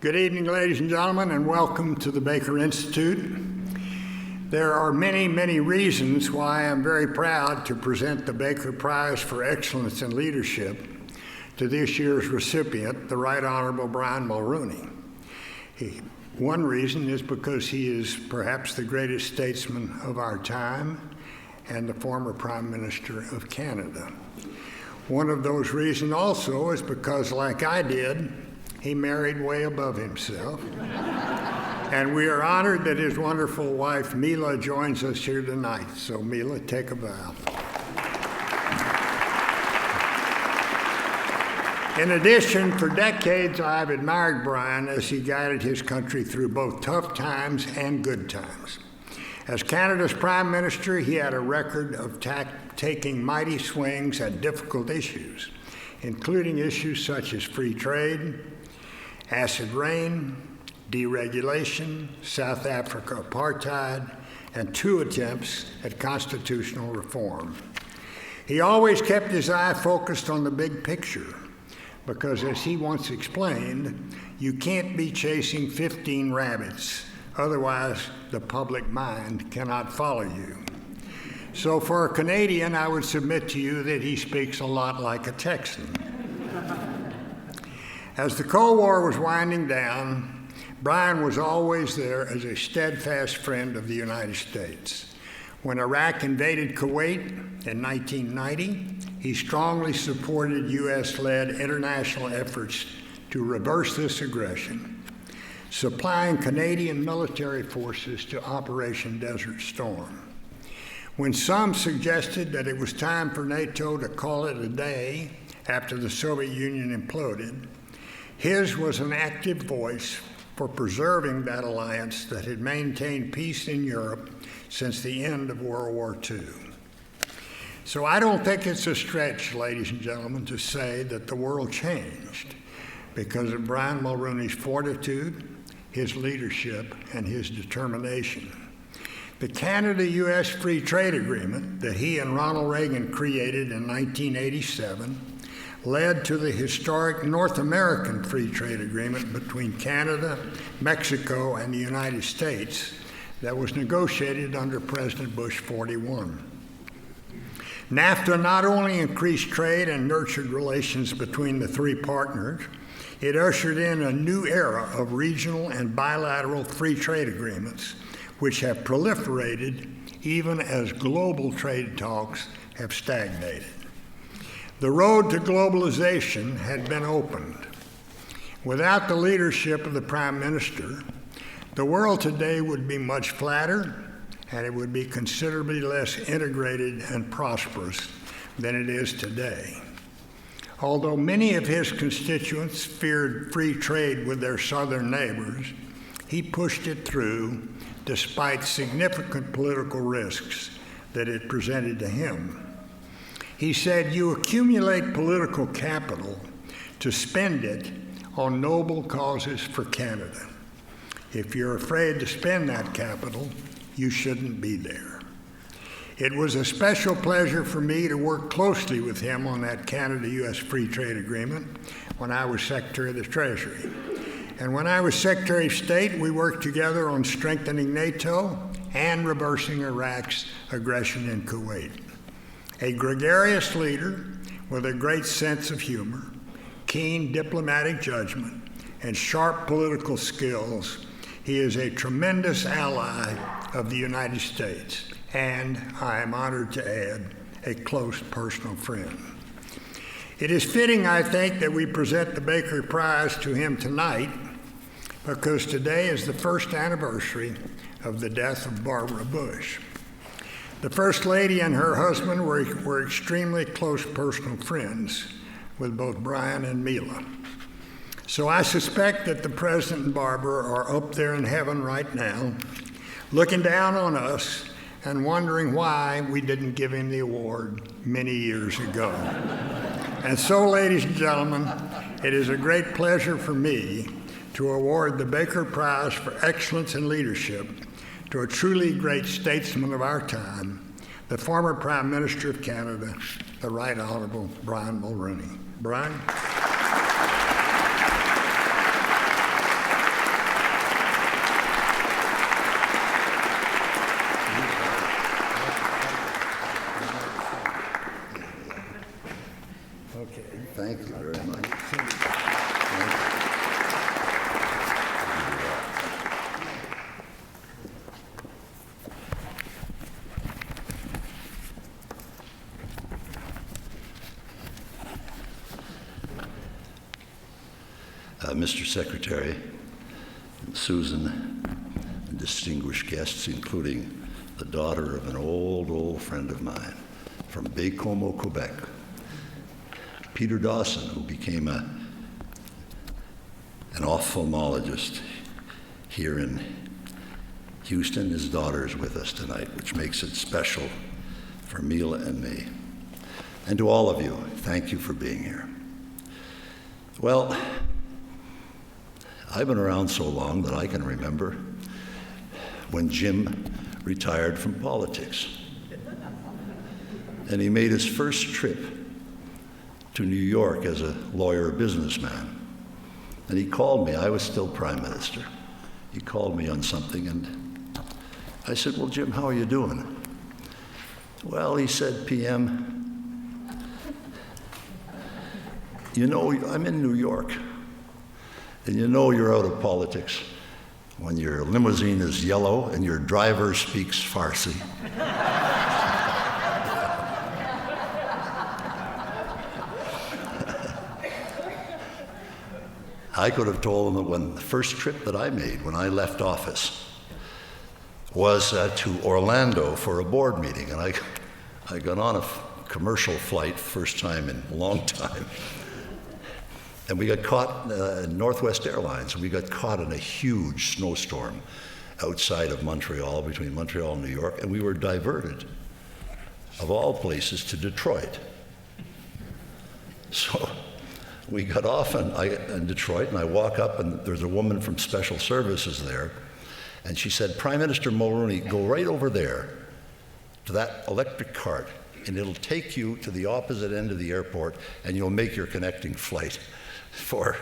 Good evening, ladies and gentlemen, and welcome to the Baker Institute. There are many, many reasons why I'm very proud to present the Baker Prize for Excellence in Leadership to this year's recipient, the Right Honourable Brian Mulroney. One reason is because he is perhaps the greatest statesman of our time and the former Prime Minister of Canada. One of those reasons also is because, like I did, he married way above himself. And we are honored that his wonderful wife, Mila, joins us here tonight. So, Mila, take a bow. In addition, for decades, I've admired Brian as he guided his country through both tough times and good times. As Canada's Prime Minister, he had a record of taking mighty swings at difficult issues, including issues such as free trade, acid rain, deregulation, South Africa apartheid, and 2 attempts at constitutional reform. He always kept his eye focused on the big picture because, as he once explained, you can't be chasing 15 rabbits, otherwise the public mind cannot follow you. So for a Canadian, I would submit to you that he speaks a lot like a Texan. As the Cold War was winding down, Brian was always there as a steadfast friend of the United States. When Iraq invaded Kuwait in 1990, he strongly supported U.S.-led international efforts to reverse this aggression, supplying Canadian military forces to Operation Desert Storm. When some suggested that it was time for NATO to call it a day after the Soviet Union imploded, his was an active voice for preserving that alliance that had maintained peace in Europe since the end of World War II. So I don't think it's a stretch, ladies and gentlemen, to say that the world changed because of Brian Mulroney's fortitude, his leadership, and his determination. The Canada-U.S. Free Trade Agreement that he and Ronald Reagan created in 1987 led to the historic North American Free Trade Agreement between Canada, Mexico, and the United States that was negotiated under President Bush 41. NAFTA not only increased trade and nurtured relations between the 3 partners, it ushered in a new era of regional and bilateral free trade agreements, which have proliferated even as global trade talks have stagnated. The road to globalization had been opened. Without the leadership of the Prime Minister, the world today would be much flatter and it would be considerably less integrated and prosperous than it is today. Although many of his constituents feared free trade with their southern neighbors, he pushed it through despite significant political risks that it presented to him. He said, "You accumulate political capital to spend it on noble causes for Canada. If you're afraid to spend that capital, you shouldn't be there." It was a special pleasure for me to work closely with him on that Canada-U.S. Free Trade Agreement when I was Secretary of the Treasury. And when I was Secretary of State, we worked together on strengthening NATO and reversing Iraq's aggression in Kuwait. A gregarious leader with a great sense of humor, keen diplomatic judgment, and sharp political skills, he is a tremendous ally of the United States, and I am honored to add, a close personal friend. It is fitting, I think, that we present the Baker Prize to him tonight because today is the first anniversary of the death of Barbara Bush. The First Lady and her husband were extremely close personal friends with both Brian and Mila. So I suspect that the President and Barbara are up there in heaven right now, looking down on us and wondering why we didn't give him the award many years ago. And so, ladies and gentlemen, it is a great pleasure for me to award the Baker Prize for Excellence in Leadership to a truly great statesman of our time, the former Prime Minister of Canada, the Right Honourable Brian Mulroney. Brian? Thank you very much. Mr. Secretary, Susan, and distinguished guests, including the daughter of an old friend of mine from Baie-Comeau, Quebec, Peter Dawson, who became an ophthalmologist here in Houston. His daughter is with us tonight, which makes it special for Mila and me. And to all of you, thank you for being here. Well, I've been around so long that I can remember when Jim retired from politics. And he made his first trip to New York as a lawyer businessman. And he called me. I was still Prime Minister. He called me on something, and I said, "Well, Jim, how are you doing?" "Well," he said, "PM, you know, I'm in New York. And you know you're out of politics when your limousine is yellow and your driver speaks Farsi." I could have told him that when the first trip that I made when I left office was to Orlando for a board meeting, and I got on a commercial flight, first time in a long time. And we got caught, Northwest Airlines, we got caught in a huge snowstorm outside of Montreal, between Montreal and New York, and we were diverted, of all places, to Detroit. So we got off in Detroit, and I walk up, and there's a woman from Special Services there, and she said, "Prime Minister Mulroney, go right over there to that electric cart, and it'll take you to the opposite end of the airport, and you'll make your connecting flight for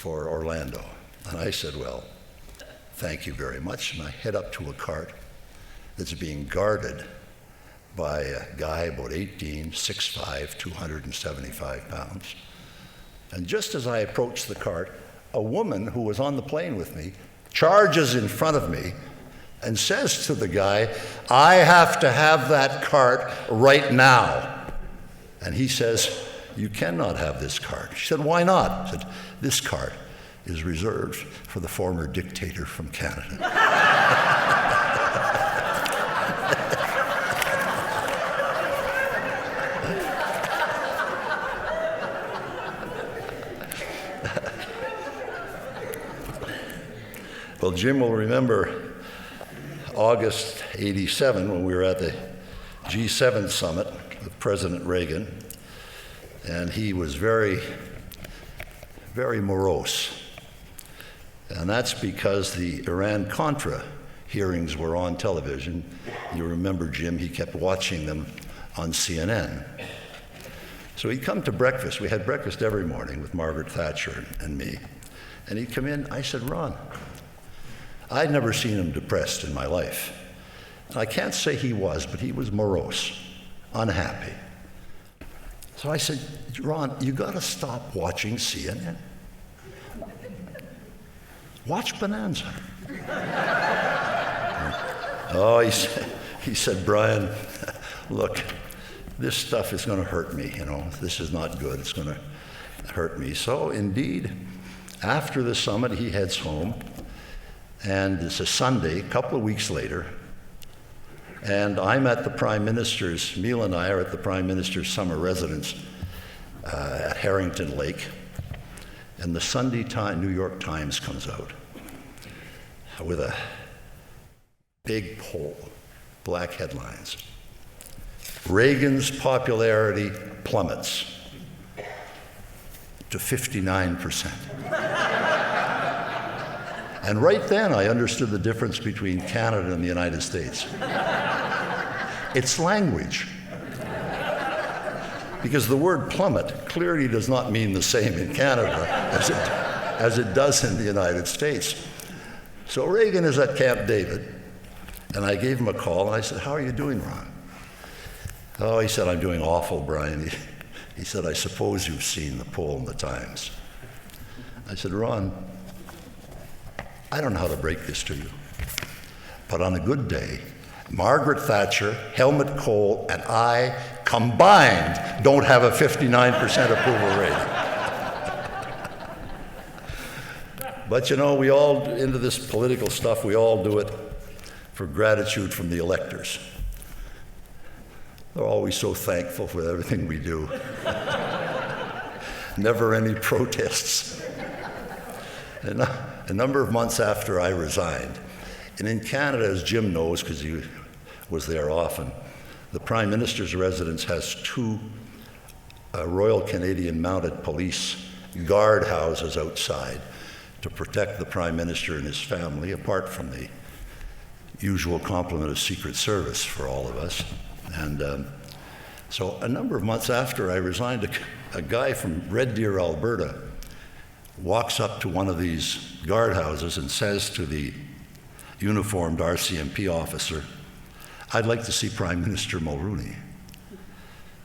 Orlando." And I said, "Well, thank you very much." And I head up to a cart that's being guarded by a guy about 18, 6'5", 275 pounds. And just as I approach the cart, a woman who was on the plane with me charges in front of me and says to the guy, "I have to have that cart right now." And he says, "You cannot have this cart." She said, "Why not?" I said, "This cart is reserved for the former dictator from Canada." Well, Jim will remember August '87 when we were at the G7 summit with President Reagan. And he was very, very morose. And that's because the Iran-Contra hearings were on television. You remember, Jim, he kept watching them on CNN. So he'd come to breakfast. We had breakfast every morning with Margaret Thatcher and me. And he'd come in. I said, "Ron," I'd never seen him depressed in my life. And I can't say he was, but he was morose, unhappy. So I said, "Ron, you got to stop watching CNN. Watch Bonanza." Oh, he said, "Brian, look, this stuff is going to hurt me, you know. This is not good. It's going to hurt me." So indeed, after the summit, he heads home, and it's a Sunday, a couple of weeks later, and I'm at the Prime Minister's, Mila and I are at the Prime Minister's summer residence at Harrington Lake, and the Sunday New York Times comes out with a big poll, black headlines. "Reagan's popularity plummets to 59%. And right then I understood the difference between Canada and the United States. It's language. Because the word plummet clearly does not mean the same in Canada as it does in the United States. So Reagan is at Camp David, and I gave him a call, and I said, "How are you doing, Ron?" "Oh," he said, "I'm doing awful, Brian." He said, I suppose you've seen the poll in the Times. I said, Ron, I don't know how to break this to you, but on a good day, Margaret Thatcher, Helmut Kohl, and I combined don't have a 59% approval rating. But you know, we all, into this political stuff, we all do it for gratitude from the electors. They're always so thankful for everything we do. Never any protests. And a number of months after I resigned, and in Canada, as Jim knows, because he was there often, the Prime Minister's residence has two Royal Canadian Mounted Police guard houses outside to protect the Prime Minister and his family, apart from the usual complement of Secret Service for all of us. And so a number of months after I resigned, a guy from Red Deer, Alberta, walks up to one of these guardhouses and says to the uniformed RCMP officer, I'd like to see Prime Minister Mulroney.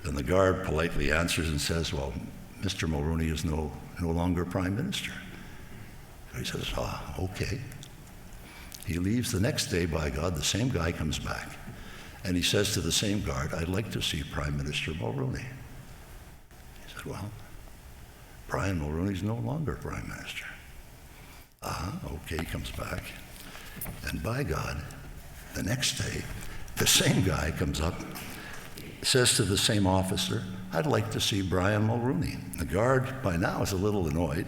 And the guard politely answers and says, well, Mr. Mulroney is no longer Prime Minister. He says, okay. He leaves. The next day, by God, the same guy comes back. And he says to the same guard, I'd like to see Prime Minister Mulroney. He said, well, Brian Mulroney's no longer Prime Minister. Okay, he comes back. And by God, the next day, the same guy comes up, says to the same officer, I'd like to see Brian Mulroney. The guard, by now, is a little annoyed.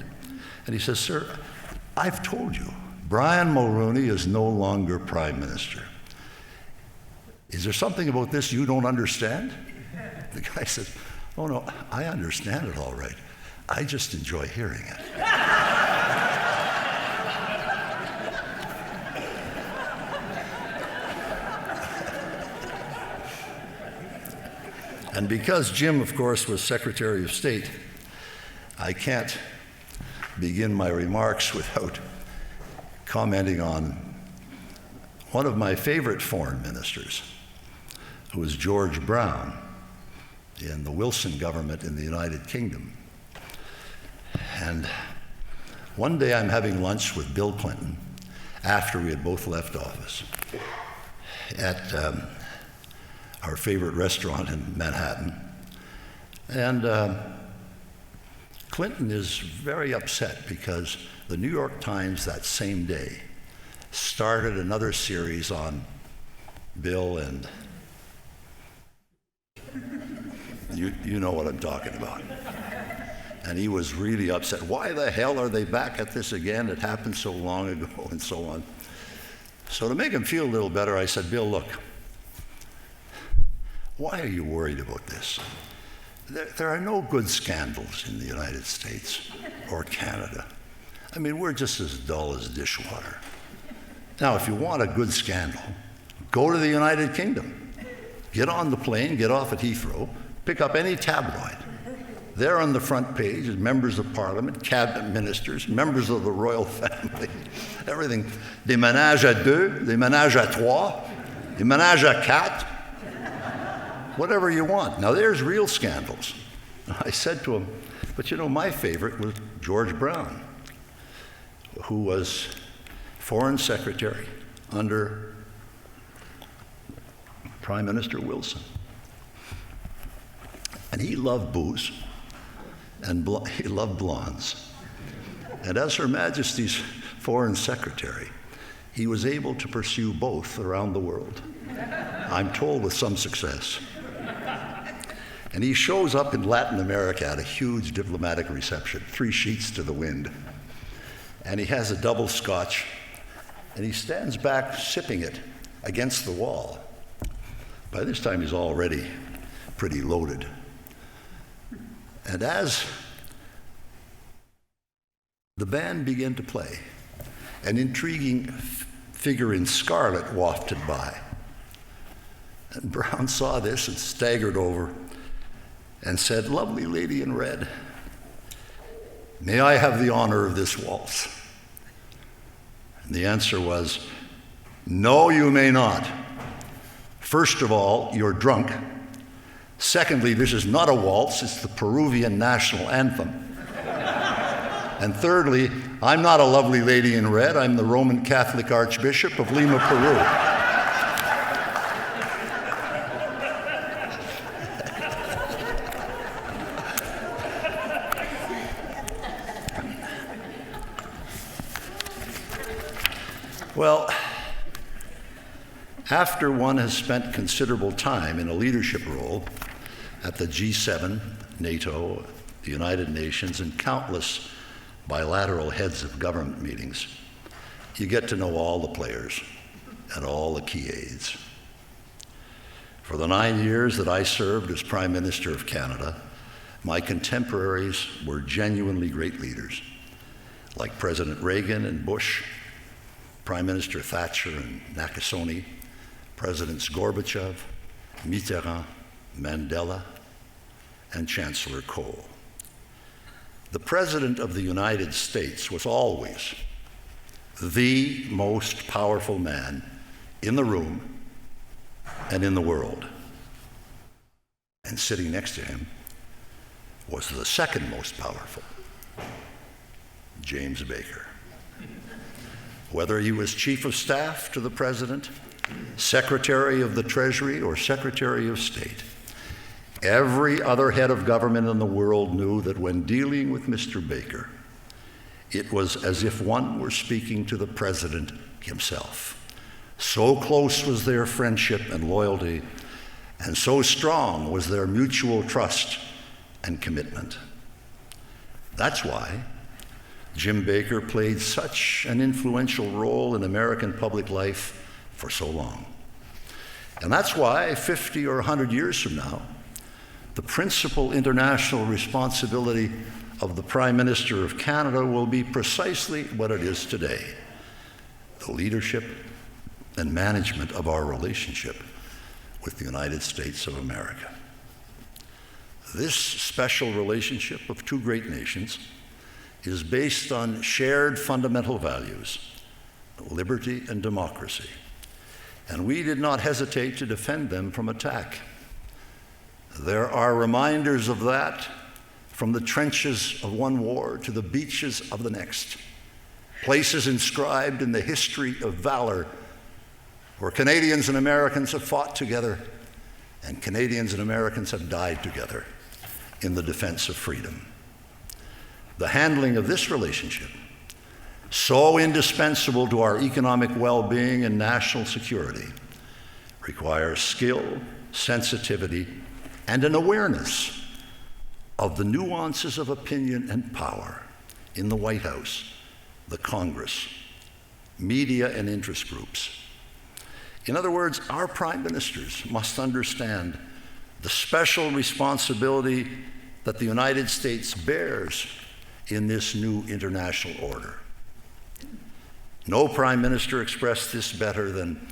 And he says, sir, I've told you, Brian Mulroney is no longer Prime Minister. Is there something about this you don't understand? The guy says, oh no, I understand it all right. I just enjoy hearing it. And because Jim, of course, was Secretary of State, I can't begin my remarks without commenting on one of my favorite foreign ministers, who was George Brown in the Wilson government in the United Kingdom. And one day I'm having lunch with Bill Clinton after we had both left office at our favorite restaurant in Manhattan. And Clinton is very upset because the New York Times that same day started another series on Bill, and you know what I'm talking about. And he was really upset. Why the hell are they back at this again? It happened so long ago, and so on. So to make him feel a little better, I said, Bill, look, why are you worried about this? There are no good scandals in the United States or Canada. I mean, we're just as dull as dishwater. Now, if you want a good scandal, go to the United Kingdom. Get on the plane, get off at Heathrow, pick up any tabloid. There on the front page is members of Parliament, cabinet ministers, members of the royal family, everything. Des ménages à deux, des ménages à trois, des ménages à quatre, whatever you want. Now there's real scandals. I said to him, but you know, my favorite was George Brown, who was Foreign Secretary under Prime Minister Wilson. And he loved booze, and he loved blondes. And as Her Majesty's Foreign Secretary, he was able to pursue both around the world. I'm told with some success. And he shows up in Latin America at a huge diplomatic reception, 3 sheets to the wind. And he has a double scotch, and he stands back sipping it against the wall. By this time, he's already pretty loaded. And as the band began to play, an intriguing figure in scarlet wafted by. And Brown saw this and staggered over and said, "Lovely lady in red, may I have the honor of this waltz?" And the answer was, "No, you may not. First of all, you're drunk. Secondly, this is not a waltz, it's the Peruvian national anthem. And thirdly, I'm not a lovely lady in red, I'm the Roman Catholic Archbishop of Lima, Peru. Well, after one has spent considerable time in a leadership role at the G7, NATO, the United Nations, and countless bilateral heads of government meetings, you get to know all the players and all the key aides. For the 9 years that I served as Prime Minister of Canada, my contemporaries were genuinely great leaders, like President Reagan and Bush, Prime Minister Thatcher and Nakasone, Presidents Gorbachev, Mitterrand, Mandela, and Chancellor Kohl. The President of the United States was always the most powerful man in the room and in the world. And sitting next to him was the second most powerful, James Baker. Whether he was Chief of Staff to the President, Secretary of the Treasury, or Secretary of State, every other head of government in the world knew that when dealing with Mr. Baker, it was as if one were speaking to the President himself. So close was their friendship and loyalty, and so strong was their mutual trust and commitment. That's why Jim Baker played such an influential role in American public life for so long. And that's why 50 or 100 years from now, the principal international responsibility of the Prime Minister of Canada will be precisely what it is today: the leadership and management of our relationship with the United States of America. This special relationship of two great nations is based on shared fundamental values, liberty and democracy, and we did not hesitate to defend them from attack. There are reminders of that from the trenches of one war to the beaches of the next, places inscribed in the history of valor where Canadians and Americans have fought together and Canadians and Americans have died together in the defense of freedom. The handling of this relationship, so indispensable to our economic well-being and national security, requires skill, sensitivity, and an awareness of the nuances of opinion and power in the White House, the Congress, media, and interest groups. In other words, our prime ministers must understand the special responsibility that the United States bears in this new international order. No prime minister expressed this better than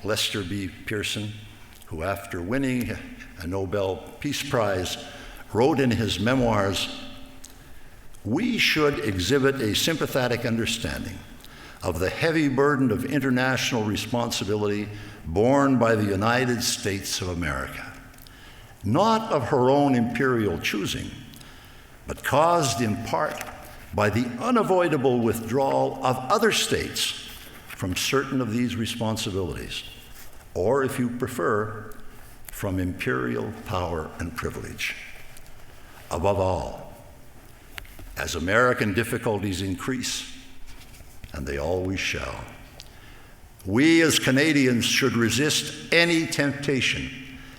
Lester B. Pearson, who, after winning a Nobel Peace Prize, wrote in his memoirs, "We should exhibit a sympathetic understanding of the heavy burden of international responsibility borne by the United States of America, not of her own imperial choosing, but caused in part by the unavoidable withdrawal of other states from certain of these responsibilities, or, if you prefer, from imperial power and privilege. Above all, as American difficulties increase, and they always shall, we as Canadians should resist any temptation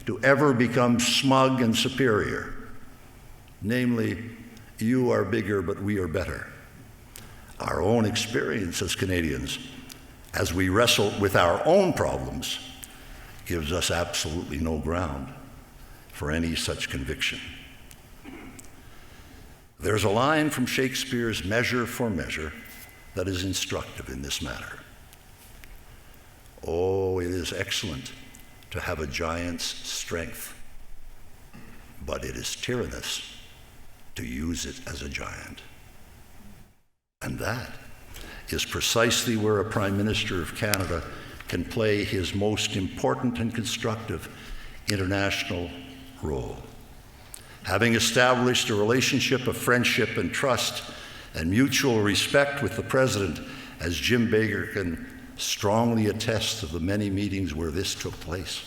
to ever become smug and superior, namely, you are bigger, but we are better. Our own experience as Canadians, as we wrestle with our own problems, gives us absolutely no ground for any such conviction. There's a line from Shakespeare's Measure for Measure that is instructive in this matter. Oh, it is excellent to have a giant's strength, but it is tyrannous to use it as a giant. And that is precisely where a Prime Minister of Canada can play his most important and constructive international role. Having established a relationship of friendship and trust and mutual respect with the President, as Jim Baker can strongly attest to the many meetings where this took place,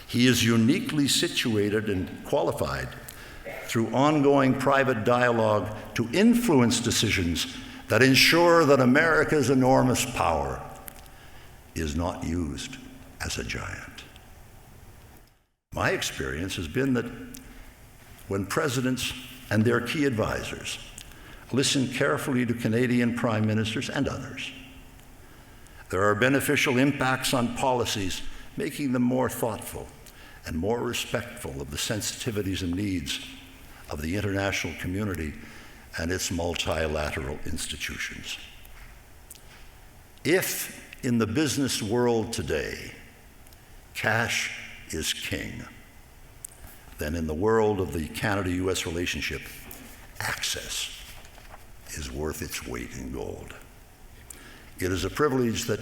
he is uniquely situated and qualified through ongoing private dialogue to influence decisions that ensure that America's enormous power is not used as a giant. My experience has been that when presidents and their key advisors listen carefully to Canadian prime ministers and others, there are beneficial impacts on policies, making them more thoughtful and more respectful of the sensitivities and needs of the international community and its multilateral institutions. If in the business world today, cash is king, then in the world of the Canada-US relationship, access is worth its weight in gold. It is a privilege that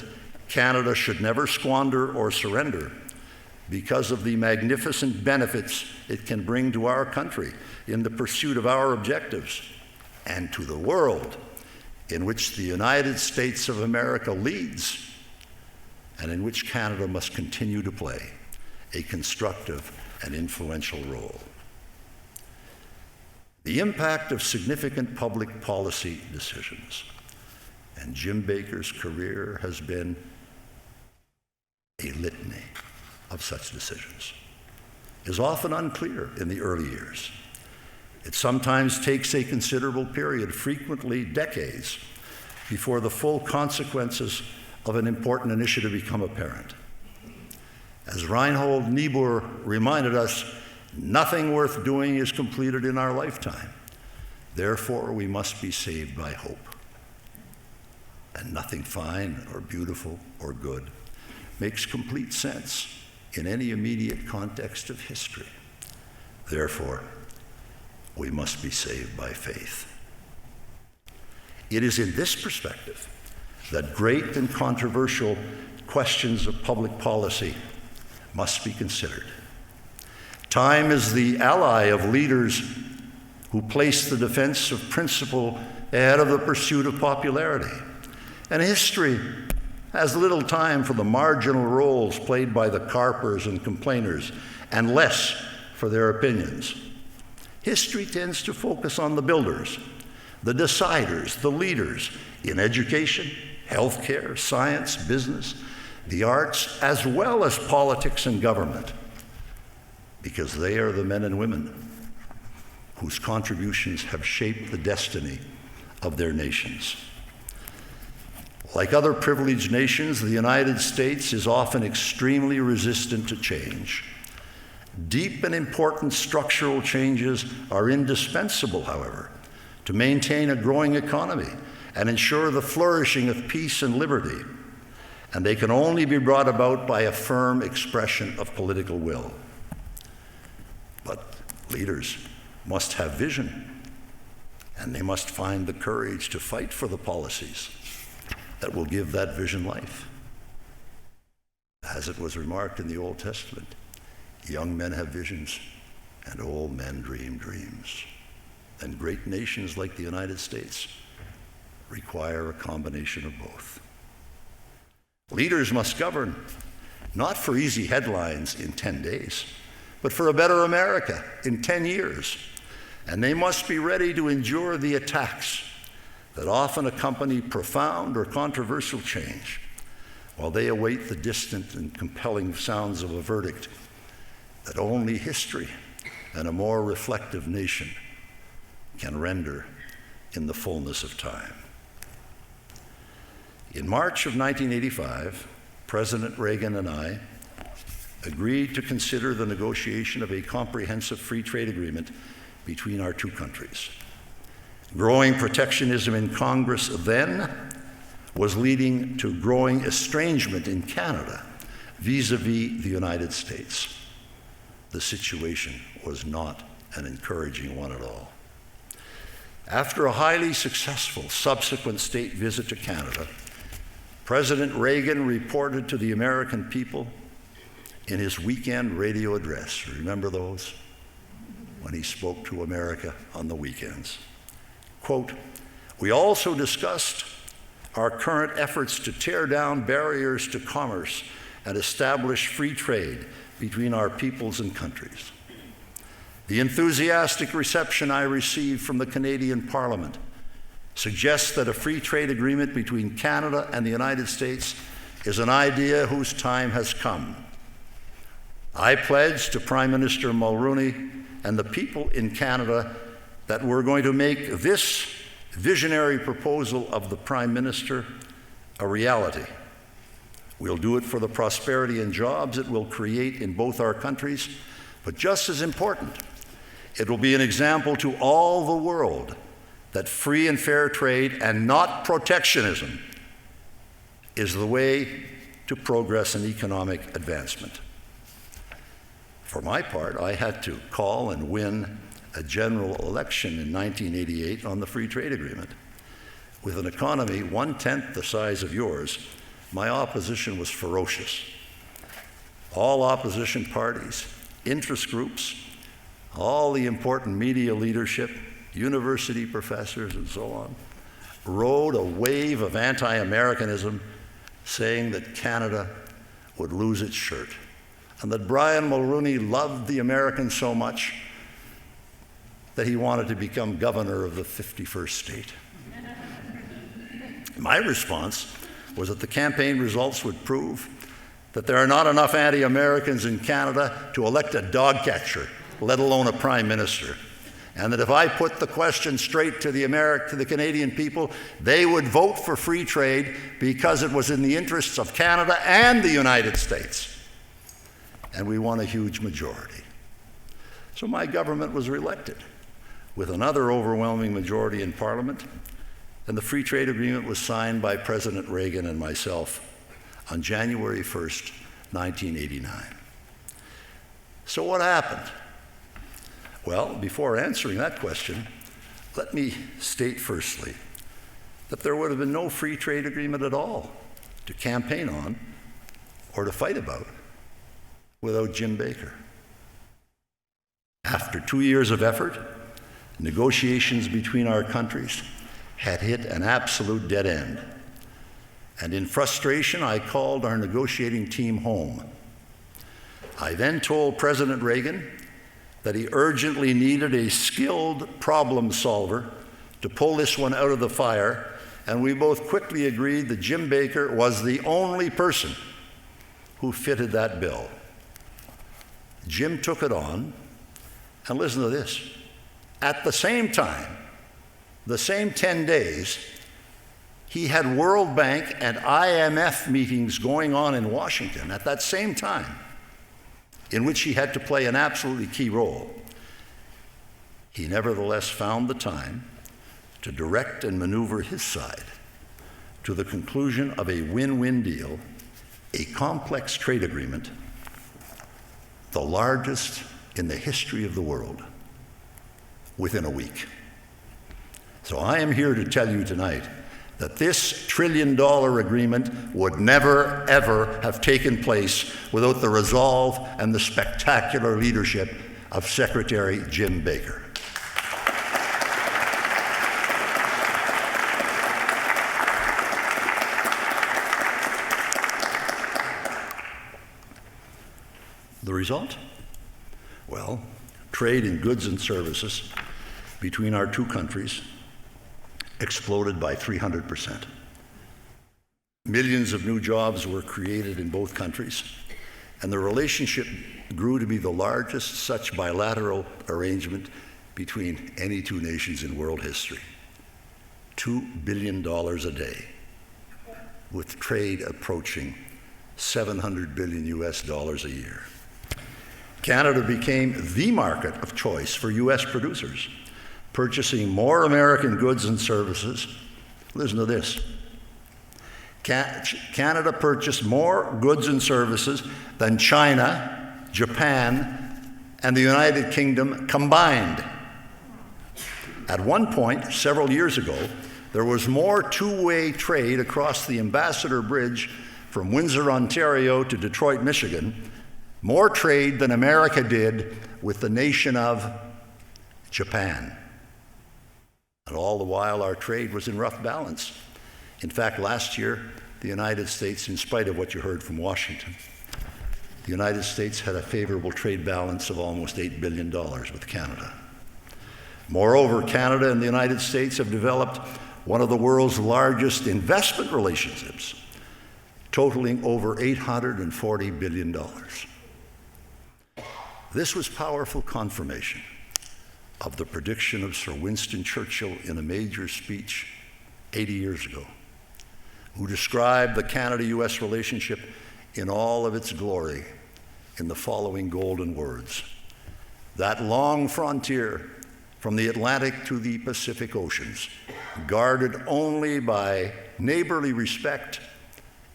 Canada should never squander or surrender because of the magnificent benefits it can bring to our country in the pursuit of our objectives and to the world in which the United States of America leads and in which Canada must continue to play a constructive and influential role. The impact of significant public policy decisions, and Jim Baker's career has been a litany of such decisions, is often unclear in the early years. It sometimes takes a considerable period, frequently decades, before the full consequences of an important initiative become apparent. As Reinhold Niebuhr reminded us, nothing worth doing is completed in our lifetime. Therefore, we must be saved by hope. And nothing fine or beautiful or good makes complete sense in any immediate context of history. Therefore, we must be saved by faith. It is in this perspective that great and controversial questions of public policy must be considered. Time is the ally of leaders who place the defense of principle ahead of the pursuit of popularity. And history has little time for the marginal roles played by the carpers and complainers, and less for their opinions. History tends to focus on the builders, the deciders, the leaders in education, healthcare, science, business, the arts, as well as politics and government, because they are the men and women whose contributions have shaped the destiny of their nations. Like other privileged nations, the United States is often extremely resistant to change. Deep and important structural changes are indispensable, however, to maintain a growing economy and ensure the flourishing of peace and liberty. And they can only be brought about by a firm expression of political will. But leaders must have vision, and they must find the courage to fight for the policies that will give that vision life. As it was remarked in the Old Testament, young men have visions, and old men dream dreams. And great nations like the United States require a combination of both. Leaders must govern, not for easy headlines in 10 days, but for a better America in 10 years. And they must be ready to endure the attacks that often accompany profound or controversial change, while they await the distant and compelling sounds of a verdict that only history and a more reflective nation can render in the fullness of time. In March of 1985, President Reagan and I agreed to consider the negotiation of a comprehensive free trade agreement between our two countries. Growing protectionism in Congress then was leading to growing estrangement in Canada vis-a-vis the United States. The situation was not an encouraging one at all. After a highly successful subsequent state visit to Canada, President Reagan reported to the American people in his weekend radio address. Remember those? When he spoke to America on the weekends. Quote, "We also discussed our current efforts to tear down barriers to commerce and establish free trade between our peoples and countries. The enthusiastic reception I received from the Canadian Parliament suggests that a free trade agreement between Canada and the United States is an idea whose time has come. I pledge to Prime Minister Mulroney and the people in Canada that we're going to make this visionary proposal of the Prime Minister a reality. We'll do it for the prosperity and jobs it will create in both our countries, but just as important, it will be an example to all the world that free and fair trade and not protectionism is the way to progress and economic advancement." For my part, I had to call and win a general election in 1988 on the free trade agreement. With an economy 1/10 the size of yours, my opposition was ferocious. All opposition parties, interest groups, all the important media leadership, university professors, and so on, rode a wave of anti-Americanism, saying that Canada would lose its shirt, and that Brian Mulroney loved the Americans so much that he wanted to become governor of the 51st state. My response was that the campaign results would prove that there are not enough anti-Americans in Canada to elect a dog catcher, let alone a prime minister, and that if I put the question straight to the Canadian people, they would vote for free trade because it was in the interests of Canada and the United States. And we won a huge majority. So my government was reelected with another overwhelming majority in Parliament, and the free trade agreement was signed by President Reagan and myself on January 1st, 1989. So what happened? Well, before answering that question, let me state firstly that there would have been no free trade agreement at all to campaign on or to fight about without Jim Baker. After 2 years of effort, negotiations between our countries had hit an absolute dead end. And in frustration, I called our negotiating team home. I then told President Reagan that he urgently needed a skilled problem solver to pull this one out of the fire, and we both quickly agreed that Jim Baker was the only person who fitted that bill. Jim took it on, and listen to this. At the same time, the same 10 days, he had World Bank and IMF meetings going on in Washington at that same time, in which he had to play an absolutely key role. He nevertheless found the time to direct and maneuver his side to the conclusion of a win-win deal, a complex trade agreement, the largest in the history of the world, within a week. So I am here to tell you tonight that this $1 trillion agreement would never, ever have taken place without the resolve and the spectacular leadership of Secretary Jim Baker. The result? Well, trade in goods and services between our two countries exploded by 300%. Millions of new jobs were created in both countries, and the relationship grew to be the largest such bilateral arrangement between any two nations in world history. $2 billion a day, with trade approaching $700 billion a year. Canada became the market of choice for U.S. producers, purchasing more American goods and services. Listen to this. Canada purchased more goods and services than China, Japan, and the United Kingdom combined. At one point, several years ago, there was more two-way trade across the Ambassador Bridge from Windsor, Ontario to Detroit, Michigan, more trade than America did with the nation of Japan. And all the while, our trade was in rough balance. In fact, last year, the United States, in spite of what you heard from Washington, the United States had a favorable trade balance of almost $8 billion with Canada. Moreover, Canada and the United States have developed one of the world's largest investment relationships, totaling over $840 billion. This was powerful confirmation of the prediction of Sir Winston Churchill in a major speech 80 years ago, who described the Canada-US relationship in all of its glory in the following golden words: "That long frontier from the Atlantic to the Pacific Oceans, guarded only by neighborly respect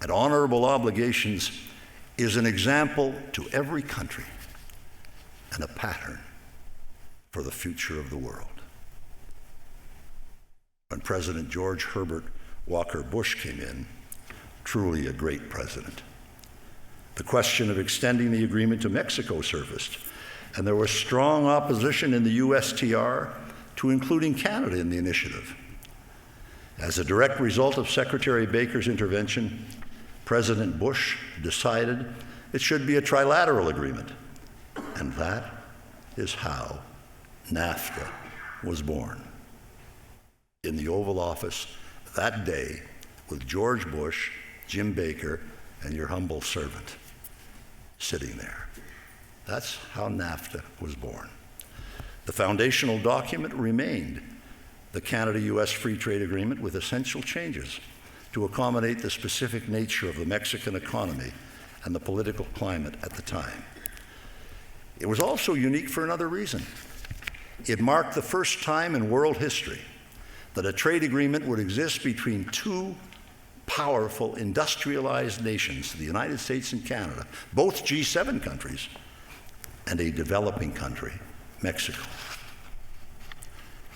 and honorable obligations, is an example to every country and a pattern for the future of the world." When President George Herbert Walker Bush came in, truly a great president, the question of extending the agreement to Mexico surfaced, and there was strong opposition in the USTR to including Canada in the initiative. As a direct result of Secretary Baker's intervention, President Bush decided it should be a trilateral agreement, and that is how NAFTA was born. In the Oval Office that day with George Bush, Jim Baker, and your humble servant sitting there. That's how NAFTA was born. The foundational document remained the Canada-US Free Trade Agreement with essential changes to accommodate the specific nature of the Mexican economy and the political climate at the time. It was also unique for another reason. It marked the first time in world history that a trade agreement would exist between two powerful industrialized nations, the United States and Canada, both G7 countries, and a developing country, Mexico.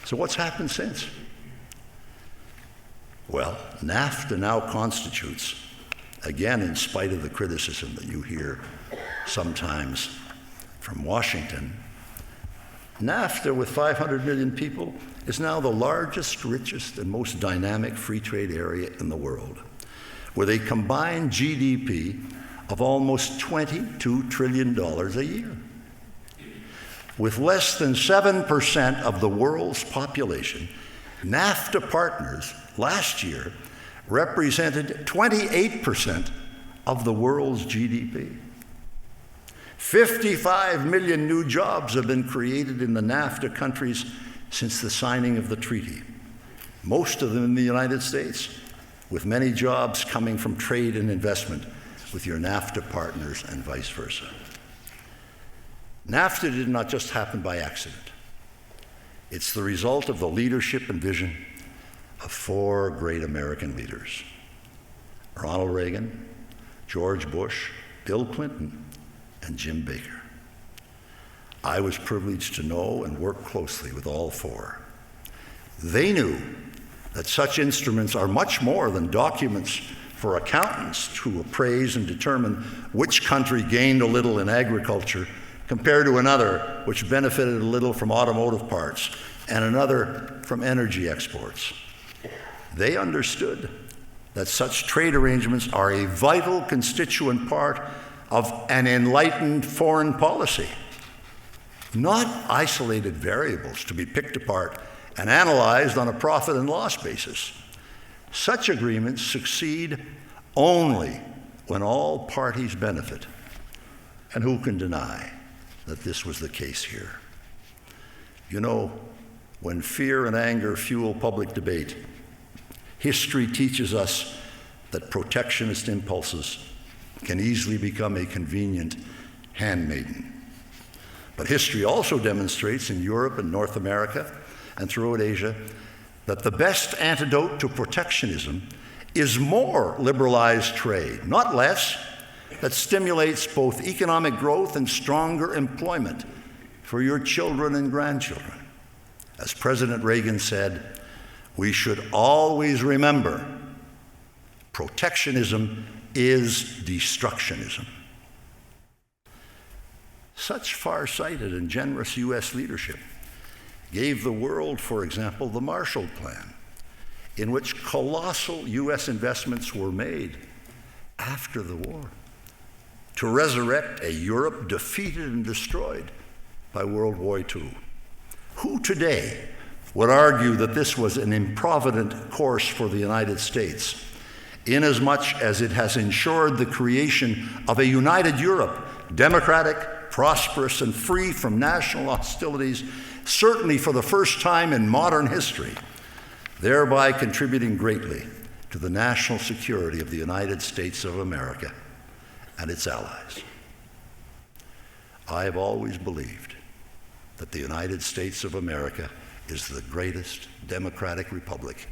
So what's happened since? Well, NAFTA now constitutes, again in spite of the criticism that you hear sometimes from Washington, NAFTA, with 500 million people, is now the largest, richest, and most dynamic free trade area in the world, with a combined GDP of almost $22 trillion a year. With less than 7% of the world's population, NAFTA partners last year represented 28% of the world's GDP. 55 million new jobs have been created in the NAFTA countries since the signing of the treaty, most of them in the United States, with many jobs coming from trade and investment with your NAFTA partners and vice versa. NAFTA did not just happen by accident. It's the result of the leadership and vision of four great American leaders: Ronald Reagan, George Bush, Bill Clinton, and Jim Baker. I was privileged to know and work closely with all four. They knew that such instruments are much more than documents for accountants to appraise and determine which country gained a little in agriculture compared to another which benefited a little from automotive parts and another from energy exports. They understood that such trade arrangements are a vital constituent part of an enlightened foreign policy, not isolated variables to be picked apart and analyzed on a profit and loss basis. Such agreements succeed only when all parties benefit. And who can deny that this was the case here? You know, when fear and anger fuel public debate, history teaches us that protectionist impulses can easily become a convenient handmaiden. But history also demonstrates in Europe and North America and throughout Asia that the best antidote to protectionism is more liberalized trade, not less, that stimulates both economic growth and stronger employment for your children and grandchildren. As President Reagan said, we should always remember protectionism is destructionism. Such far-sighted and generous U.S. leadership gave the world, for example, the Marshall Plan, in which colossal U.S. investments were made after the war to resurrect a Europe defeated and destroyed by World War II. Who today would argue that this was an improvident course for the United States, inasmuch as it has ensured the creation of a united Europe, democratic, prosperous, and free from national hostilities, certainly for the first time in modern history, thereby contributing greatly to the national security of the United States of America and its allies. I have always believed that the United States of America is the greatest democratic republic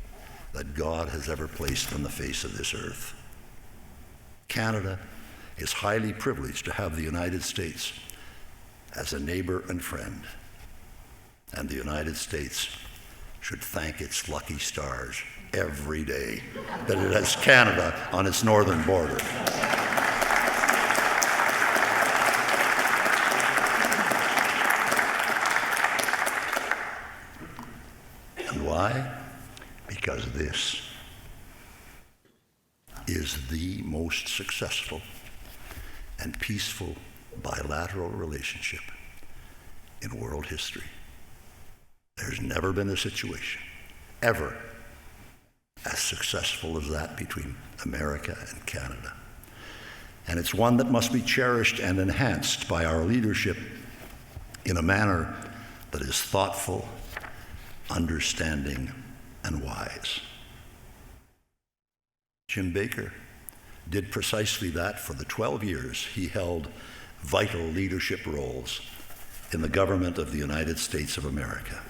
that God has ever placed on the face of this earth. Canada is highly privileged to have the United States as a neighbor and friend, and the United States should thank its lucky stars every day that it has Canada on its northern border. And why? Because this is the most successful and peaceful bilateral relationship in world history. There's never been a situation, ever, as successful as that between America and Canada. And it's one that must be cherished and enhanced by our leadership in a manner that is thoughtful, understanding, and wise. Jim Baker did precisely that for the 12 years he held vital leadership roles in the government of the United States of America.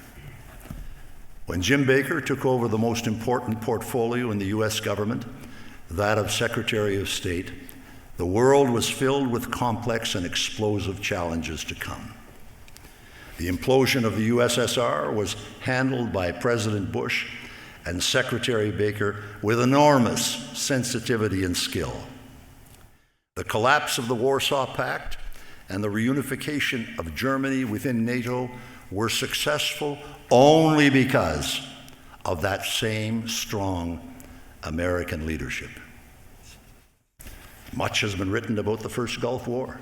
When Jim Baker took over the most important portfolio in the U.S. government, that of Secretary of State, the world was filled with complex and explosive challenges to come. The implosion of the USSR was handled by President Bush and Secretary Baker with enormous sensitivity and skill. The collapse of the Warsaw Pact and the reunification of Germany within NATO were successful only because of that same strong American leadership. Much has been written about the first Gulf War.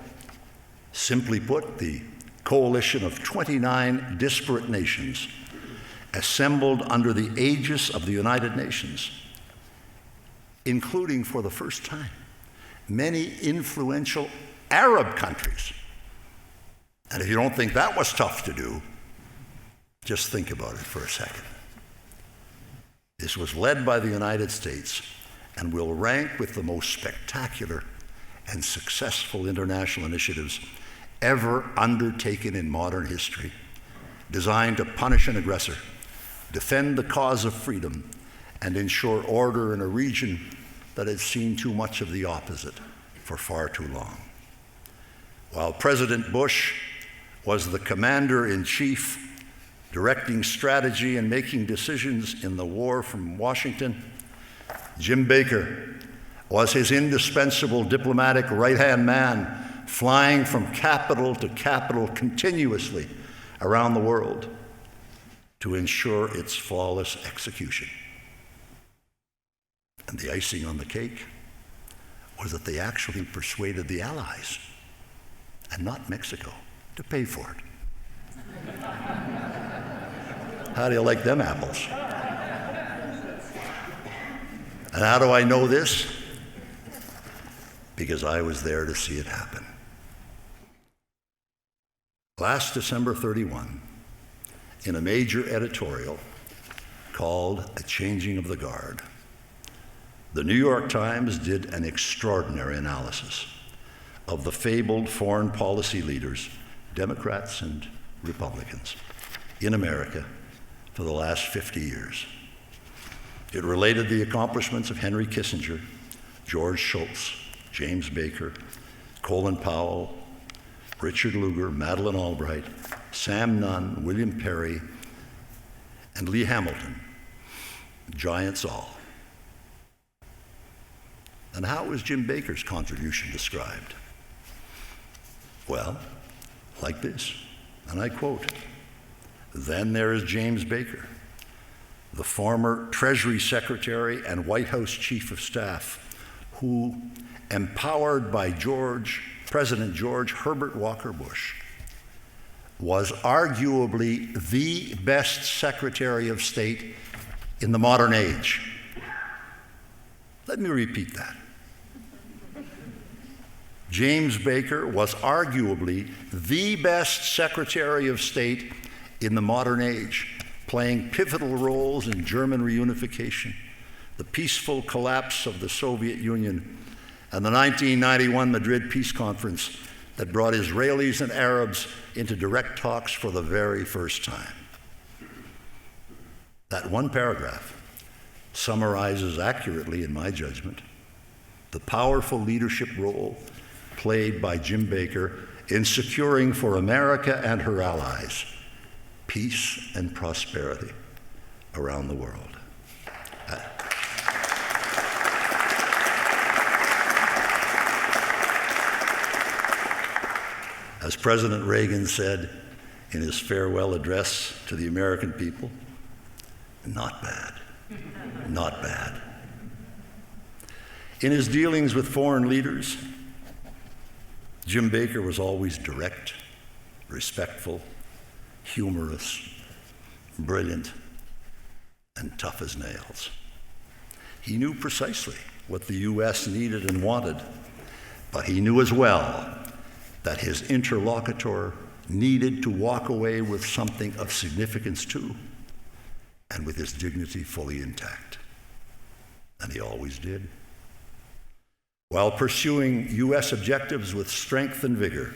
Simply put, the coalition of 29 disparate nations assembled under the aegis of the United Nations, including for the first time many influential Arab countries. And if you don't think that was tough to do, just think about it for a second. This was led by the United States and will rank with the most spectacular and successful international initiatives ever undertaken in modern history, designed to punish an aggressor, defend the cause of freedom, and ensure order in a region that had seen too much of the opposite for far too long. While President Bush was the commander-in-chief, directing strategy and making decisions in the war from Washington, Jim Baker was his indispensable diplomatic right-hand man, flying from capital to capital continuously around the world to ensure its flawless execution. And the icing on the cake was that they actually persuaded the Allies, and not Mexico, to pay for it. How do you like them apples? And how do I know this? Because I was there to see it happen. Last December 31, in a major editorial called A Changing of the Guard, the New York Times did an extraordinary analysis of the fabled foreign policy leaders, Democrats and Republicans, in America for the last 50 years. It related the accomplishments of Henry Kissinger, George Shultz, James Baker, Colin Powell, Richard Lugar, Madeleine Albright, Sam Nunn, William Perry, and Lee Hamilton, giants all. And how was Jim Baker's contribution described? Well, like this, and I quote, "Then there is James Baker, the former Treasury Secretary and White House Chief of Staff, who, empowered by President George Herbert Walker Bush, was arguably the best Secretary of State in the modern age." Let me repeat that. James Baker was arguably the best Secretary of State in the modern age, playing pivotal roles in German reunification, the peaceful collapse of the Soviet Union, and the 1991 Madrid Peace Conference that brought Israelis and Arabs into direct talks for the very first time. That one paragraph summarizes accurately, in my judgment, the powerful leadership role played by Jim Baker in securing for America and her allies peace and prosperity around the world. As President Reagan said in his farewell address to the American people, not bad, not bad. In his dealings with foreign leaders, Jim Baker was always direct, respectful, humorous, brilliant, and tough as nails. He knew precisely what the U.S. needed and wanted, but he knew as well that his interlocutor needed to walk away with something of significance too, and with his dignity fully intact. And he always did. While pursuing U.S. objectives with strength and vigor,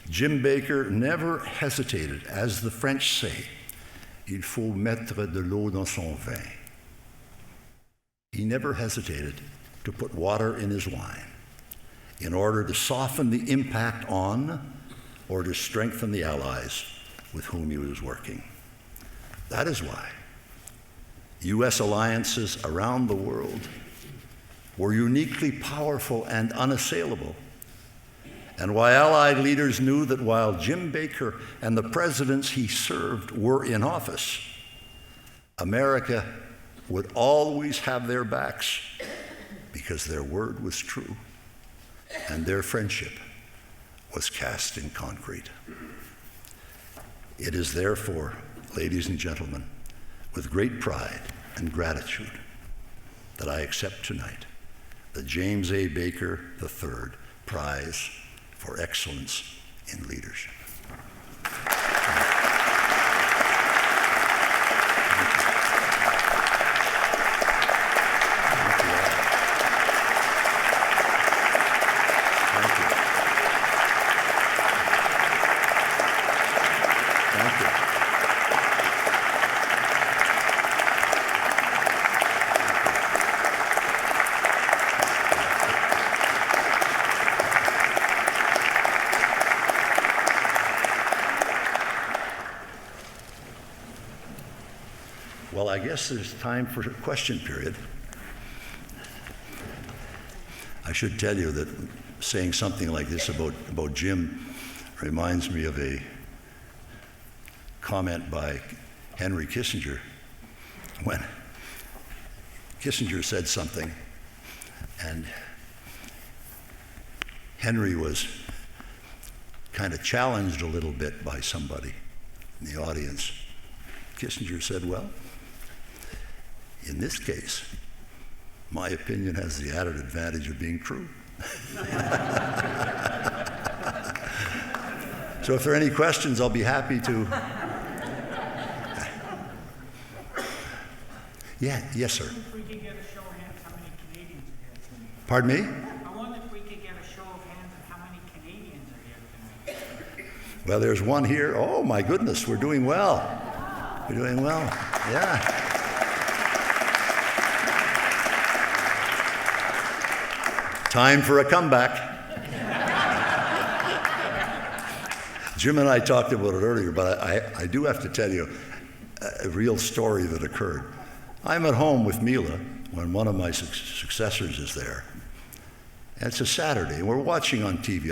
Jim Baker never hesitated, as the French say, il faut mettre de l'eau dans son vin. He never hesitated to put water in his wine in order to soften the impact on or to strengthen the allies with whom he was working. That is why U.S. alliances around the world were uniquely powerful and unassailable, and why Allied leaders knew that while Jim Baker and the presidents he served were in office, America would always have their backs because their word was true and their friendship was cast in concrete. It is therefore, ladies and gentlemen, with great pride and gratitude that I accept tonight the James A. Baker III Prize for Excellence in Leadership. Well, I guess there's time for a question period. I should tell you that saying something like this about Jim reminds me of a comment by Henry Kissinger when Kissinger said something and Henry was kind of challenged a little bit by somebody in the audience. Kissinger said, "Well, in this case, my opinion has the added advantage of being true." So if there are any questions, I'll be happy to. Yes, sir. If we could get a show of hands, how many Canadians are here tonight? Pardon me? I wonder if we could get a show of hands of how many Canadians are here tonight. Well, there's one here. Oh, my goodness, we're doing well. We're doing well. Yeah. Time for a comeback. Jim and I talked about it earlier, but I do have to tell you a real story that occurred. I'm at home with Mila when one of my successors is there. And it's a Saturday, and we're watching on TV.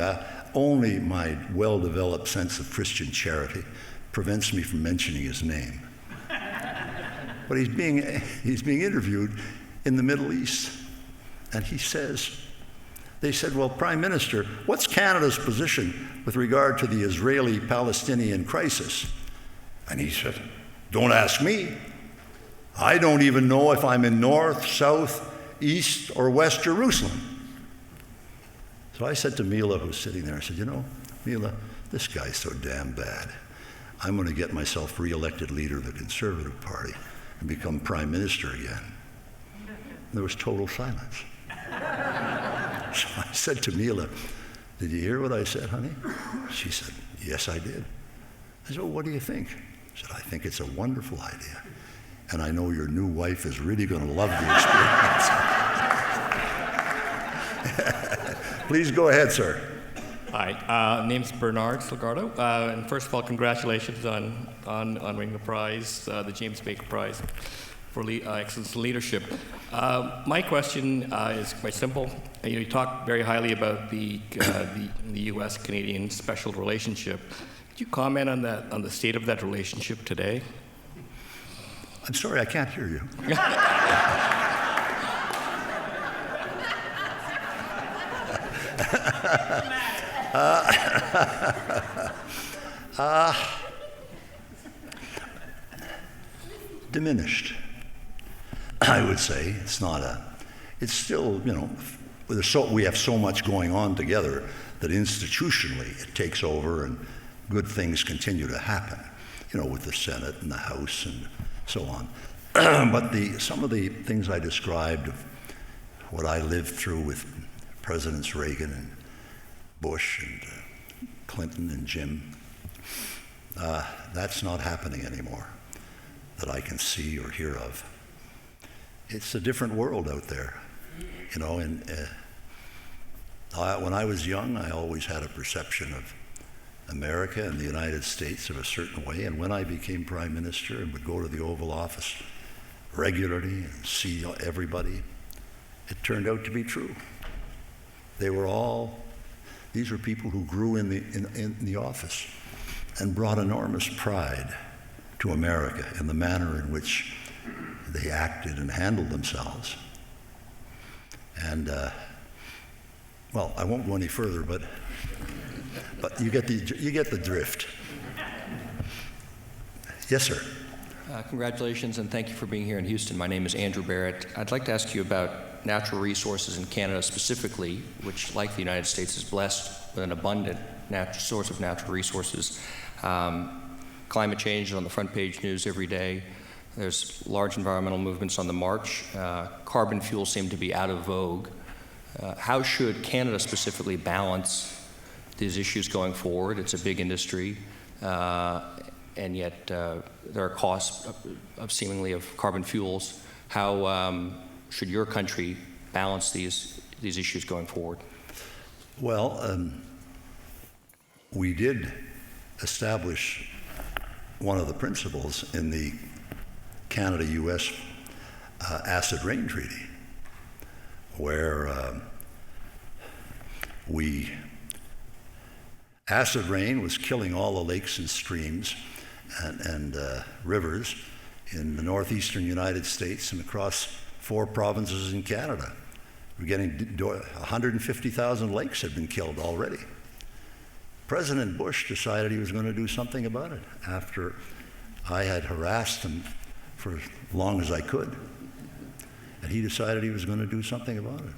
only my well-developed sense of Christian charity prevents me from mentioning his name. But he's being interviewed in the Middle East, and they said, well, Prime Minister, what's Canada's position with regard to the Israeli-Palestinian crisis? And he said, don't ask me. I don't even know if I'm in North, South, East, or West Jerusalem. So I said to Mila, who's sitting there, I said, you know, Mila, this guy's so damn bad. I'm going to get myself re-elected leader of the Conservative Party and become Prime Minister again. And there was total silence. So I said to Mila, did you hear what I said, honey? She said, yes, I did. I said, well, what do you think? She said, I think it's a wonderful idea. And I know your new wife is really going to love the experience. Please go ahead, sir. Hi, name's Bernard Salgado. And first of all, congratulations on winning the prize, the James Baker Prize for excellence in leadership. My question is quite simple. You talk very highly about the U.S.-Canadian special relationship. Could you comment on that, on the state of that relationship today? I'm sorry, I can't hear you. Diminished, I would say. It's still, you know, we have so much going on together that institutionally it takes over and good things continue to happen, you know, with the Senate and the House and so on. But some of the things I described of what I lived through with Presidents Reagan and Bush and Clinton and Jim, that's not happening anymore that I can see or hear of. It's a different world out there, you know. And when I was young, I always had a perception of America and the United States of a certain way. And when I became Prime Minister and would go to the Oval Office regularly and see everybody, it turned out to be true. These were people who grew in the office and brought enormous pride to America in the manner in which they acted and handled themselves. And well, I won't go any further, but you get the drift. Yes, sir. Congratulations and thank you for being here in Houston. My name is Andrew Barrett. I'd like to ask you about natural resources in Canada specifically, which, like the United States, is blessed with an abundant source of natural resources. Climate change is on the front page news every day. There's large environmental movements on the march. Carbon fuels seem to be out of vogue. How should Canada specifically balance these issues going forward? It's a big industry, and yet there are costs of seemingly of carbon fuels. How should your country balance these issues going forward? Well, we did establish one of the principles in the Canada-U.S. Acid Rain Treaty, where acid rain was killing all the lakes and streams and rivers in the northeastern United States and across 4 provinces in Canada. We're getting 150,000 lakes had been killed already. President Bush decided he was going to do something about it after I had harassed him for as long as I could. And he decided he was going to do something about it.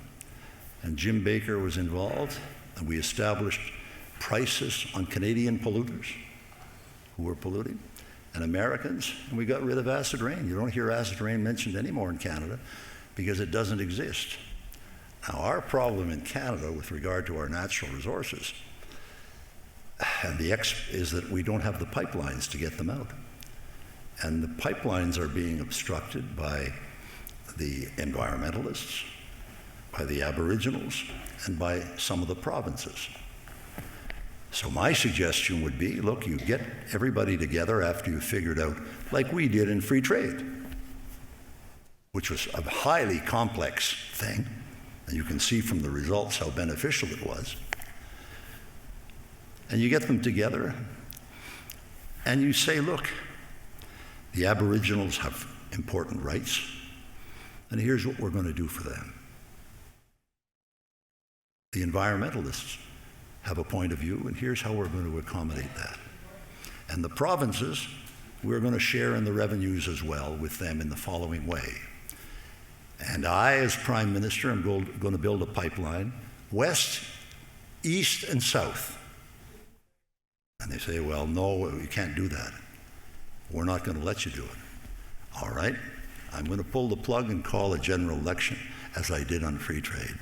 And Jim Baker was involved, and we established prices on Canadian polluters who were polluting, and Americans, and we got rid of acid rain. You don't hear acid rain mentioned anymore in Canada because it doesn't exist. Now, our problem in Canada with regard to our natural resources and is that we don't have the pipelines to get them out. And the pipelines are being obstructed by the environmentalists, by the Aboriginals, and by some of the provinces. So my suggestion would be, look, you get everybody together after you figured out, like we did in free trade, which was a highly complex thing, and you can see from the results how beneficial it was. And you get them together, and you say, look, the Aboriginals have important rights, and here's what we're going to do for them. The environmentalists have a point of view, and here's how we're going to accommodate that. And the provinces, we're going to share in the revenues as well with them in the following way. And I, as Prime Minister, am going to build a pipeline west, east, and south. And they say, well, no, you can't do that. We're not going to let you do it. All right, I'm going to pull the plug and call a general election, as I did on free trade.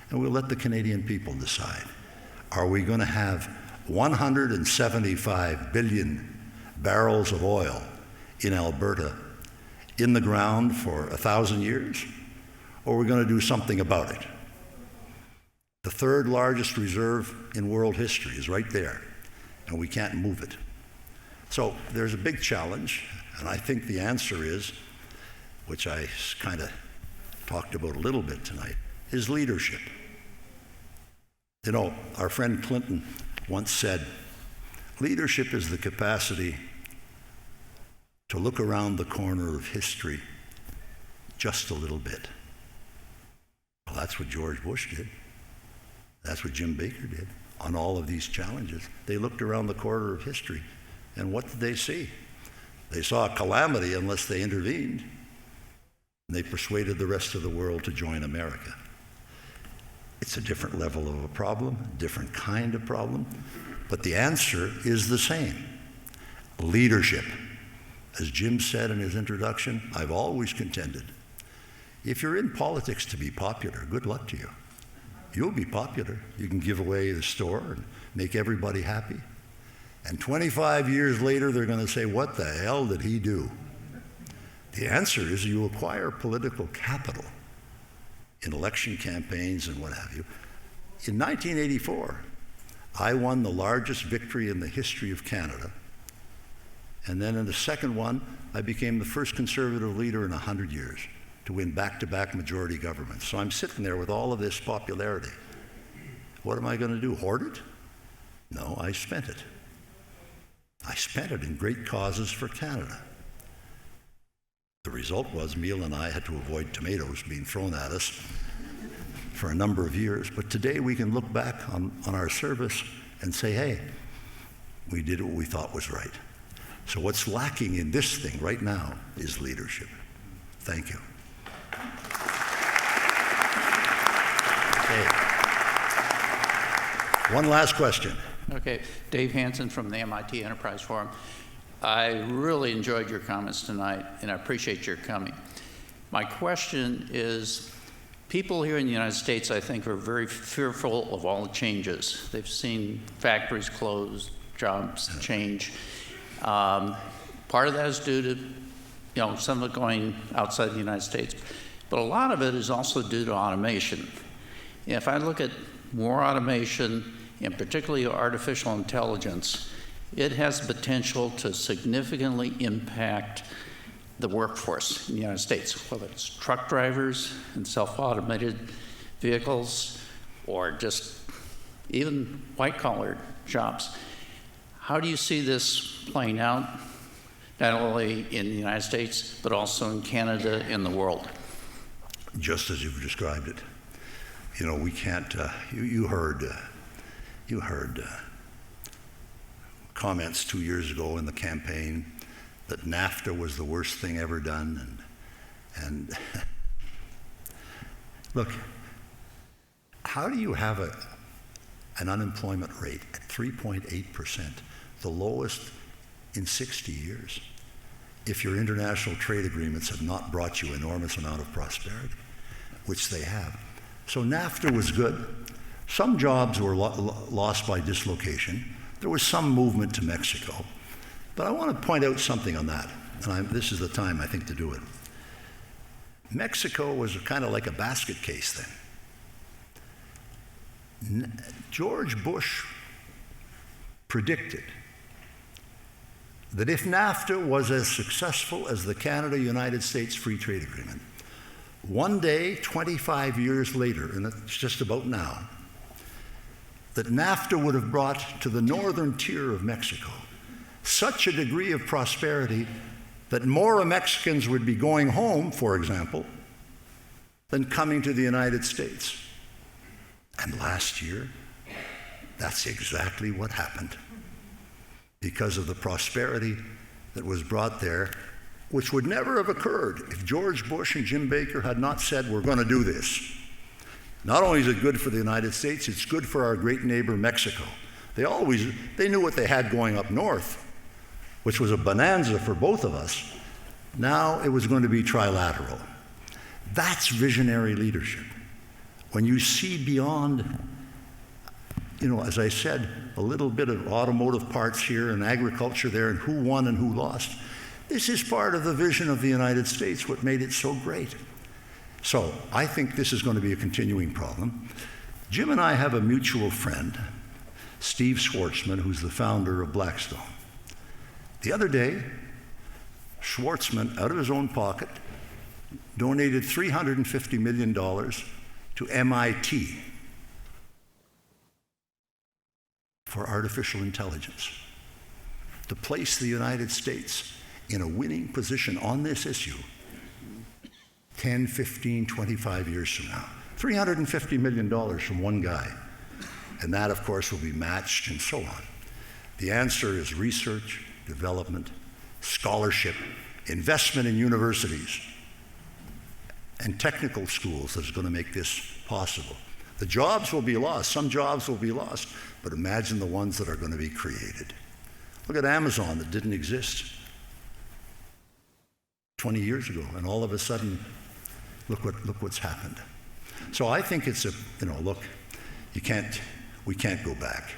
And we'll let the Canadian people decide. Are we going to have 175 billion barrels of oil in Alberta in the ground for 1,000 years? Or are we going to do something about it? The third largest reserve in world history is right there, and we can't move it. So there's a big challenge, and I think the answer is, which I kind of talked about a little bit tonight, is leadership. You know, our friend Clinton once said, leadership is the capacity to look around the corner of history just a little bit. Well, that's what George Bush did. That's what Jim Baker did on all of these challenges. They looked around the corner of history, and what did they see? They saw a calamity unless they intervened, and they persuaded the rest of the world to join America. It's a different level of a problem, different kind of problem, but the answer is the same. Leadership. As Jim said in his introduction, I've always contended, if you're in politics to be popular, good luck to you. You'll be popular. You can give away the store and make everybody happy. And 25 years later, they're going to say, what the hell did he do? The answer is you acquire political capital in election campaigns and what have you. In 1984, I won the largest victory in the history of Canada. And then in the second one, I became the first Conservative leader in 100 years to win back-to-back majority governments. So I'm sitting there with all of this popularity. What am I going to do, hoard it? No, I spent it. I spent it in great causes for Canada. The result was Neil and I had to avoid tomatoes being thrown at us for a number of years. But today we can look back on our service and say, hey, we did what we thought was right. So what's lacking in this thing right now is leadership. Thank you. Okay. One last question. Okay, Dave Hansen from the MIT Enterprise Forum. I really enjoyed your comments tonight, and I appreciate your coming. My question is, people here in the United States, I think, are very fearful of all the changes. They've seen factories close, jobs change. Part of that is due to, some of it going outside the United States, but a lot of it is also due to automation. If I look at more automation, and particularly artificial intelligence, it has the potential to significantly impact the workforce in the United States, whether it's truck drivers and self-automated vehicles, or just even white-collar jobs. How do you see this playing out, not only in the United States, but also in Canada and the world? Just as you've described it. We can't, you heard comments 2 years ago in the campaign that NAFTA was the worst thing ever done. And look, how do you have an unemployment rate at 3.8%, the lowest in 60 years, if your international trade agreements have not brought you enormous amount of prosperity, which they have? So NAFTA was good. Some jobs were lost by dislocation. There was some movement to Mexico. But I want to point out something on that, and this is the time, I think, to do it. Mexico was kind of like a basket case then. George Bush predicted that if NAFTA was as successful as the Canada-United States Free Trade Agreement, one day, 25 years later, and it's just about now, that NAFTA would have brought to the northern tier of Mexico such a degree of prosperity that more Mexicans would be going home, for example, than coming to the United States. And last year, that's exactly what happened. Because of the prosperity that was brought there, which would never have occurred if George Bush and Jim Baker had not said, we're going to do this. Not only is it good for the United States, it's good for our great neighbor Mexico. They knew what they had going up north, which was a bonanza for both of us. Now it was going to be trilateral. That's visionary leadership. When you see beyond, as I said, a little bit of automotive parts here and agriculture there and who won and who lost. This is part of the vision of the United States, what made it so great. So I think this is going to be a continuing problem. Jim and I have a mutual friend, Steve Schwartzman, who's the founder of Blackstone. The other day, Schwartzman, out of his own pocket, donated $350 million to MIT for artificial intelligence, to place the United States in a winning position on this issue 10, 15, 25 years from now. $350 million from one guy. And that, of course, will be matched and so on. The answer is research, development, scholarship, investment in universities and technical schools that's going to make this possible. The jobs will be lost. Some jobs will be lost, but imagine the ones that are going to be created. Look at Amazon that didn't exist 20 years ago, and all of a sudden, look what's happened. So I think it's look, we can't go back.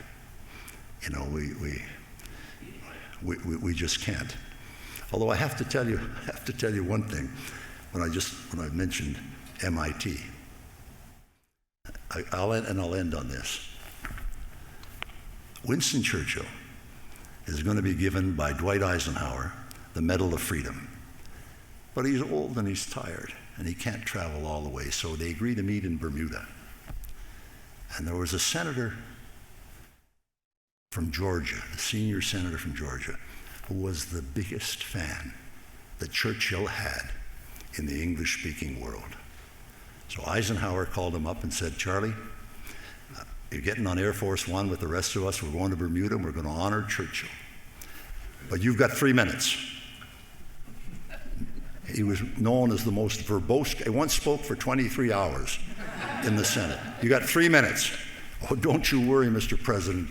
We just can't. Although I have to tell you one thing. When I mentioned MIT, I'll end on this. Winston Churchill is going to be given by Dwight Eisenhower the Medal of Freedom. But he's old and he's tired and he can't travel all the way, so they agree to meet in Bermuda. And there was a senator from Georgia, a senior senator from Georgia, who was the biggest fan that Churchill had in the English-speaking world. So Eisenhower called him up and said, Charlie, you're getting on Air Force One with the rest of us. We're going to Bermuda and we're going to honor Churchill. But you've got 3 minutes. He was known as the most verbose. He once spoke for 23 hours in the Senate. You got 3 minutes. Oh, don't you worry, Mr. President.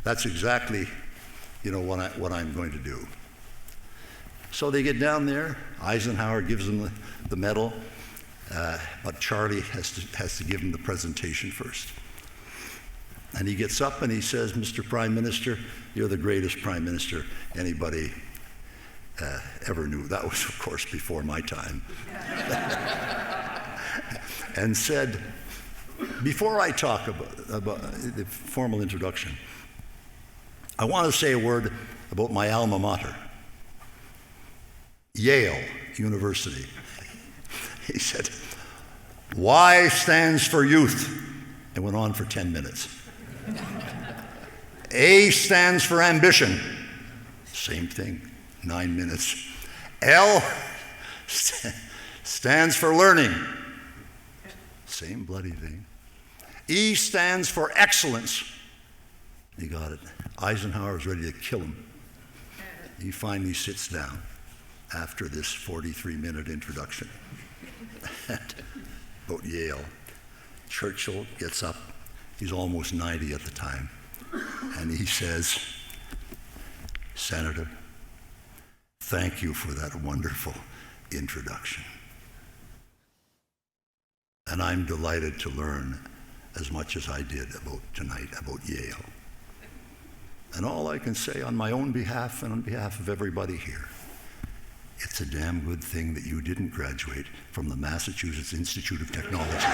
That's exactly, what I'm going to do. So they get down there. Eisenhower gives them the medal, but Charlie has to give him the presentation first. And he gets up and he says, Mr. Prime Minister, you're the greatest Prime Minister anybody ever knew. That was, of course, before my time. And said, before I talk about the formal introduction, I want to say a word about my alma mater, Yale University. He said, Y stands for youth, and went on for 10 minutes. A stands for ambition, same thing, 9 minutes. L stands for learning, same bloody thing. E stands for excellence. He got it. Eisenhower was ready to kill him. He finally sits down after this 43-minute introduction about Yale. Churchill gets up. He's almost 90 at the time. And he says, Senator, thank you for that wonderful introduction. And I'm delighted to learn as much as I did tonight about Yale. And all I can say on my own behalf and on behalf of everybody here, it's a damn good thing that you didn't graduate from the Massachusetts Institute of Technology.